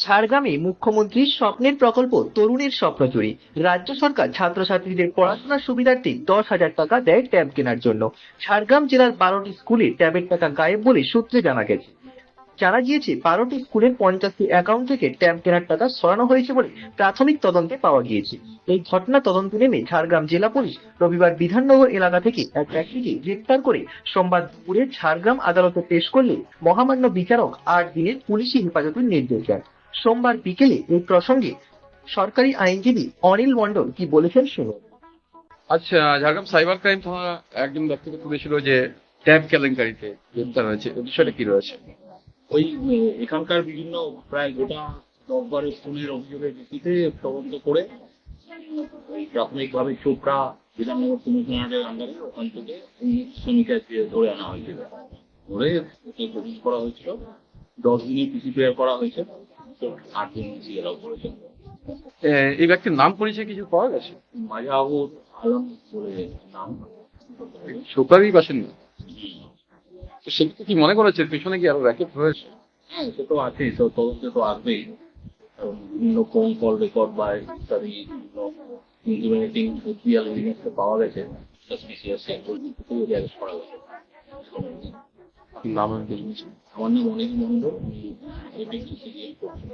ঝাড়গ্রামে মুখ্যমন্ত্রীর স্বপ্নের প্রকল্প তরুণের স্বপ্ন চুরি। রাজ্য সরকার ছাত্রছাত্রীদের পড়াশোনার সুবিধার্থে 10,000 টাকা দেয় ট্যাব কেনার জন্য। ঝাড়গ্রাম জেলার 12টি স্কুলে ট্যাবের টাকা গায়েব বলে সূত্রে জানা গেছে। জানা গিয়েছে 12টি স্কুলের 50টি অ্যাকাউন্ট থেকে ট্যাব কেনার টাকা সরানো হয়েছে বলে প্রাথমিক তদন্তে পাওয়া গিয়েছে। এই ঘটনা তদন্তে নেমে ঝাড়গ্রাম জেলা পুলিশ রবিবার বিধাননগর এলাকা থেকে এক ব্যক্তিকে গ্রেপ্তার করে সোমবার দুপুরে ঝাড়গ্রাম আদালতে পেশ করলে মহামান্য বিচারক 8 দিনের পুলিশি হেফাজতের নির্দেশ দেন। সোমবার বিকেলে এই প্রসঙ্গে সরকারি আইনজীবী অনিল মণ্ডল কি বলেছেন শুনুন। আচ্ছা, ঝাড়গ্রাম সাইবার ক্রাইম থানা একজন ব্যক্তিকে তুলেছিল যে ট্যাব কেলেঙ্কারিতে গ্রেপ্তার হয়েছে। এই বিষয়টা কি রয়েছে? ওই এখানকার বিভিন্ন প্রায় গোটা 10-12 খুনের অভিযোগের ভিত্তিতে তদন্ত করে প্রাথমিকভাবে চোপড়া বিধাননগর কমিশনারের আন্ডারে ওখান থেকে শ্রমিককে ধরে আনা হয়েছিল। ধরে ওকে কোচিং করা হয়েছিল, 10 দিনের পিসিপিআর করা হয়েছে, 8 দিন সিএলও করেছে। এই ব্যক্তির নাম পরিচয় কিছু পাওয়া গেছে? মাজাহুর আলম বলে নাম। সুপারই বাসিন্দা। তো সেক্ষেত্রে কি মনে করেছে পেছনে কি আরো র্যাকেট রয়েছে? হ্যাঁ, সে তো আছেই, তো তদন্তে তো আসবেই। বিভিন্ন ফোন কল রেকর্ড বা ইত্যাদি ইন্টিমিডেটিং ভিজুয়াল এভিডেন্স পাওয়া গেছে। সাসপিসিয়াস সেগুলো অ্যারেস্ট করা গেছে। নাম আমি বুঝেছি। আমার নাম অনিল মন্ডল, আমি এপিসি সিজিএল করছি।